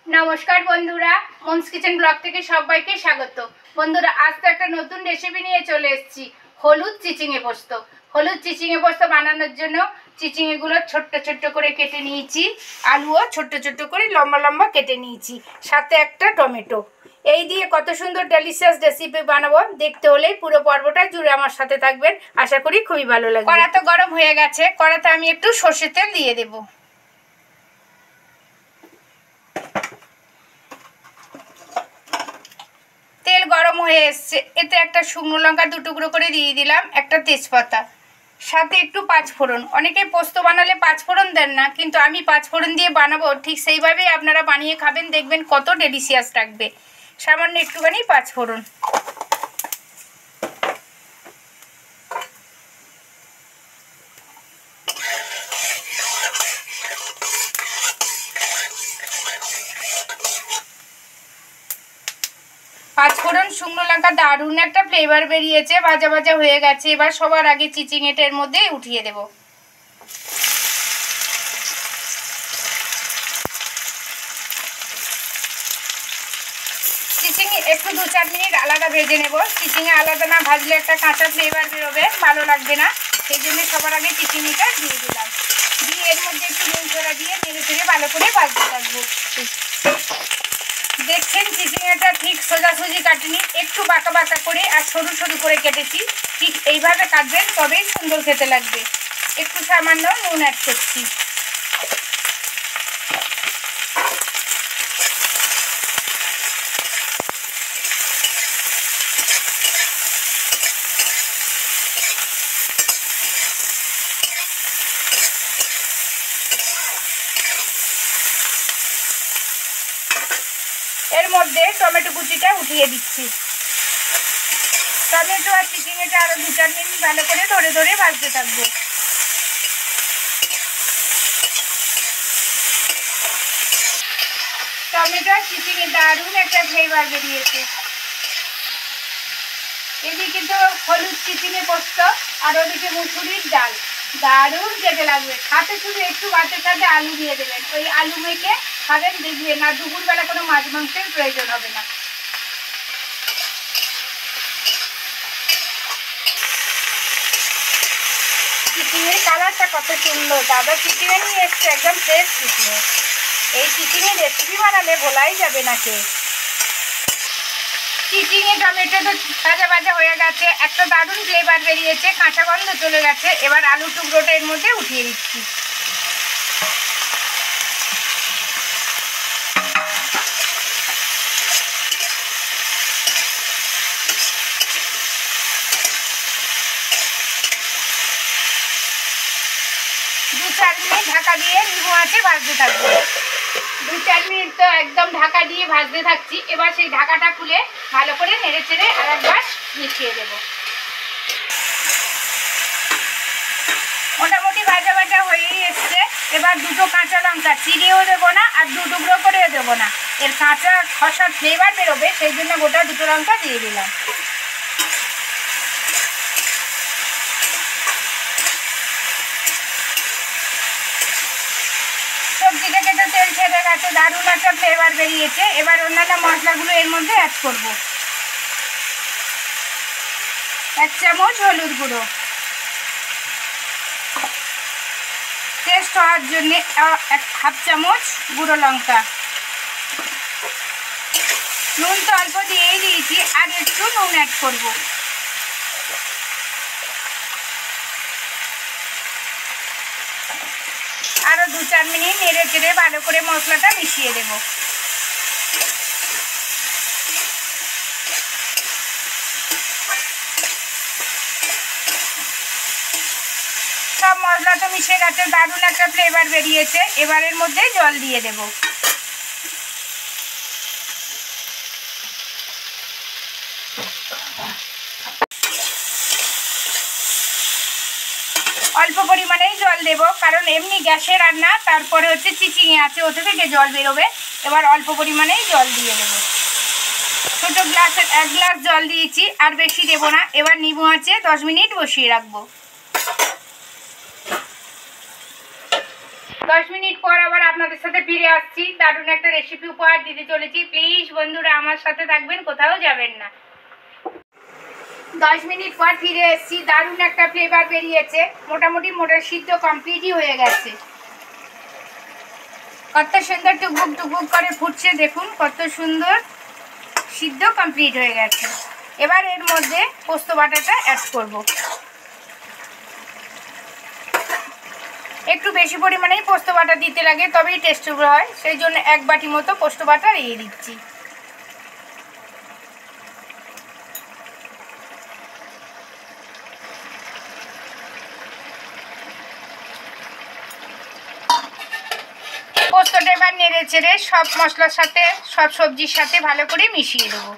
নমস্কার বন্ধুরা, moms kitchen blog থেকে সবাইকে স্বাগত। বন্ধুরা, আজ তো একটা নতুন রেসিপি নিয়ে চলে এসেছি, হলুদ চিচিঙে পোস্ত। হলুদ চিচিঙে পোস্ত বানানোর জন্য চিচিঙেগুলো ছোট্ট ছোট্ট করে কেটে নিয়েছি, আলুও ছোট্ট ছোট্ট করে লম্বা লম্বা কেটে নিয়েছি, সাথে একটা টমেটো। এই দিয়ে কত সুন্দর ডেলিশিয়াস রেসিপি বানাবো, দেখতে হলে পুরো পর্বটা জুড়ে আমার সাথে থাকবেন। আশা করি খুবই ভালো লাগবে। কড়া তো গরম হয়ে গেছে, কড়াতে আমি একটু সর্ষের তেল দিয়ে দেবো। তেল গরম হয়ে এসছে, এতে একটা শুকনো লঙ্কা 2 টুকরো করে দিয়ে দিলাম, একটা তেজপাতা, সাথে একটু পাঁচফোড়ন। অনেকে পোস্ত বানালে পাঁচফোড়ন দেন না, কিন্তু আমি পাঁচফোড়ন দিয়ে বানাবো, ঠিক সেইভাবেই আপনারা বানিয়ে খাবেন, দেখবেন কত ডেলিশিয়াস লাগবে। সামান্য একটুখানি পাঁচফোড়ন। পাঁচফোড়ন শুকনো লঙ্কা দারুণ একটা ফ্লেভার বেরিয়েছে, ভাজা ভাজা হয়ে গেছে। এবার সবার আগে চিচিঙেটা এর মধ্যে উঠিয়ে দেব। চিচিঙে একটু 2-4 মিনিট আলাদা ভেজে নেব। চিচিঙে আলাদা না ভাজলে একটা কাঁচা ফ্লেভার বেরোবে, ভালো লাগবে না। সেই জন্য সবার আগে চিচিঙিটা দিয়ে দিলাম, দিয়ে এর মধ্যে একটু নুন ছোড়া দিয়ে নেড়ে চেড়ে ভালো করে ভাজতে থাকবো। দেখছেন চিচিঙেটা ঠিক সোজাসুজি কাটিনি, একটু বাঁকা বাঁকা করে আর সরু সরু করে কেটেছি। ঠিক এইভাবে কাটবেন, তবেই সুন্দর খেতে লাগবে। একটু সামান্য নুন অ্যাড করছি। এর মধ্যে টমেটো কুচিটা উঠিয়ে দিচ্ছি। টমেটো আর চিচিঙেটা আরো 2-4 মিনিট ভালো করে ধরে ধরে ভাজতে থাকবো। টমেটো আর চিচিঙে দারুণ একটা ফ্লেভার বেরিয়েছে। এদিকে কিন্তু হলুদ চিচিঙে পোস্ত আর ওদিকে মুসুরির ডাল, দারুণ খেতে লাগবে। সাথে শুধু একটু ভাতের সাথে আলু দিয়ে দেবেন, ওই আলু মেখে খাবেন, দেখবেন আর দুপুরবেলা কোনো মাছ মাংসের প্রয়োজন হবে না। চিচিঙের কালারটা কত সুন্দর, দাদা চিচিঙে নিয়ে এসছে, একদম ফ্রেশ চিচিঙে। এই চিচিঙের রেসিপি বানালে ভোলাই যাবে না কে। চিচিঙে টমেটো তো ভাজা ভাজা হয়ে গেছে, একটা দারুণ ফ্লেভার বেরিয়েছে, কাঁচা গন্ধ চলে গেছে। এবার আলু টুকরোটা এর মধ্যে উঠিয়ে দিচ্ছি। দু 4 মিনিট ঢাকা দিয়ে নিবু আঁচে ভাজতে থাকবো। 2-4 মিনিট তো একদম ঢাকা দিয়ে ভাজতে থাকছি। এবার সেই ঢাকাটা খুলে ভালো করে নেড়ে চেড়ে আর একবার মিশিয়ে দেব। মোটামুটি ভাজা ভাজা হয়েই এসছে। এবার 2টো কাঁচা লঙ্কা চিড়েও দেবো না আর 2 টুকরো করেও দেবো না, এর কাঁচা খসার ফ্লেভার বেরোবে, সেই জন্য গোটা 2টো লঙ্কা দিয়ে দিলাম। সবজি থেকে তো তেল ছেড়ে গেছে, দারুণ একটা ফ্লেভার বেরিয়েছে। এবার অন্যান্য মশলাগুলো এর মধ্যে অ্যাড করব। 1 চামচ হলুদ গুঁড়ো, টেস্ট হওয়ার জন্য 1/2 চামচ গুঁড়ো লঙ্কা, নুন তো অল্প দিয়েই দিয়েছি, আর একটু নুন অ্যাড করব। আরও 2-4 মিনিট নেড়ে চেড়ে ভালো করে মশলাটা মিশিয়ে দেব। সব মশলা তো মিশে গেছে, দারুণ একটা ফ্লেভার বেরিয়েছে। এবারের মধ্যে জল দিয়ে দেব। অল্প পরিমাণেই জল দেব, কারণ এমনি গ্যাসে রান্না, তারপরে হচ্ছে চিচিঙে আছে, ওতে থেকে জল বেরোবে। এবার অল্প পরিমাণেই জল দিয়ে দেব। ছোটো গ্লাসের 1 গ্লাস জল দিয়েছি, আর বেশি দেব না। এবার নিবু আঁচে 10 মিনিট বসিয়ে রাখবো। 10 মিনিট পর আবার আপনাদের সাথে ফিরে আসছি। দারুণ একটা রেসিপি উপহার দিতে চলেছি। প্লিজ বন্ধুরা আমার সাথে থাকবেন, কোথাও যাবেন না। 10 মিনিট পর ফিরে এসেছি। দারুণ একটা ফ্লেভার বেরিয়েছে। মোটামুটি মোটর সিদ্ধ কমপ্লিটই হয়ে গেছে। কত সুন্দর টুকবুক টুকবুক করে ফুটছে, দেখুন কত সুন্দর সিদ্ধ কমপ্লিট হয়ে গেছে। এবার এর মধ্যে পোস্ত বাটাটা অ্যাড করব। একটু বেশি পরিমাণেই পোস্ত বাটা দিতে লাগে, তবেই টেস্টফুল হয়। সেই জন্য 1 বাটি মতো পোস্ত বাটা দিয়ে দিচ্ছি। পোস্তটা এবার নেড়ে চেড়ে সব মশলার সাথে, সব সবজির সাথে ভালো করে মিশিয়ে দেবো।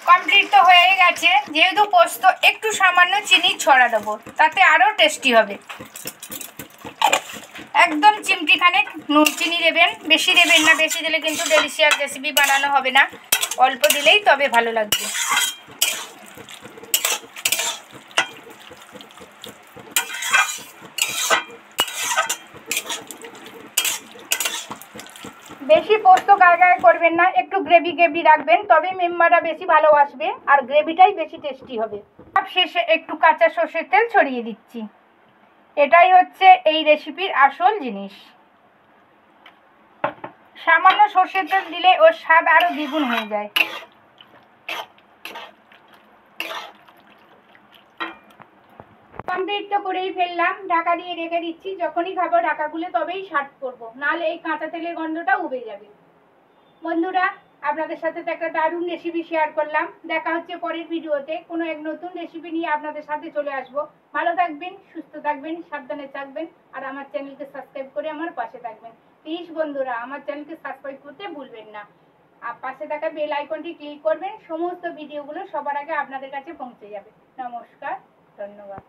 কমপ্লিট তো হয়ে গেছে। যেহেতু পোস্ত, একটু সামান্য চিনি ছড়া দেবো, তাতে আরও টেস্টি হবে। একদম চিমটিখানে চিনি দেবেন, বেশি দেবেন না। বেশি দিলে কিন্তু ডেলিশিয়াস রেসিপি বানানো হবে না। অল্প দিলেই তবে ভালো লাগবে। বেশি পোস্ত গায়ে গায়ে করবেন না, একটু গ্রেভি গ্রেভি রাখবেন, তবে মেম্বাররা বেশি ভালোবাসবে আর গ্রেভিটাই বেশি টেস্টি হবে। সব শেষে একটু কাঁচা সর্ষের তেল ছড়িয়ে দিচ্ছি। এটাই হচ্ছে এই রেসিপির আসল জিনিস। সামান্য সর্ষের তেল দিলে ওর স্বাদ আরো দ্বিগুণ হয়ে যায়। কমপ্লিট তো করেই ফেললাম। ঢাকা দিয়ে রেখে দিচ্ছি। যখনই খাবো ঢাকা খুলে তবেই সার্ভ করবো, নাহলে এই কাঁচা তেলের গন্ধটা উবে যাবে। বন্ধুরা, আপনাদের সাথে তো একটা দারুণ রেসিপি শেয়ার করলাম। দেখা হচ্ছে পরের ভিডিওতে কোনো এক নতুন রেসিপি নিয়ে আপনাদের সাথে চলে আসবো। ভালো থাকবেন, সুস্থ থাকবেন, সাবধানে থাকবেন, আর আমার চ্যানেলকে সাবস্ক্রাইব করে আমার পাশে থাকবেন। প্লিজ বন্ধুরা, আমার চ্যানেলকে সাবস্ক্রাইব করতে ভুলবেন না। আর পাশে থাকা বেল আইকনটি ক্লিক করবেন, সমস্ত ভিডিওগুলো সবার আগে আপনাদের কাছে পৌঁছে যাবে। নমস্কার, ধন্যবাদ।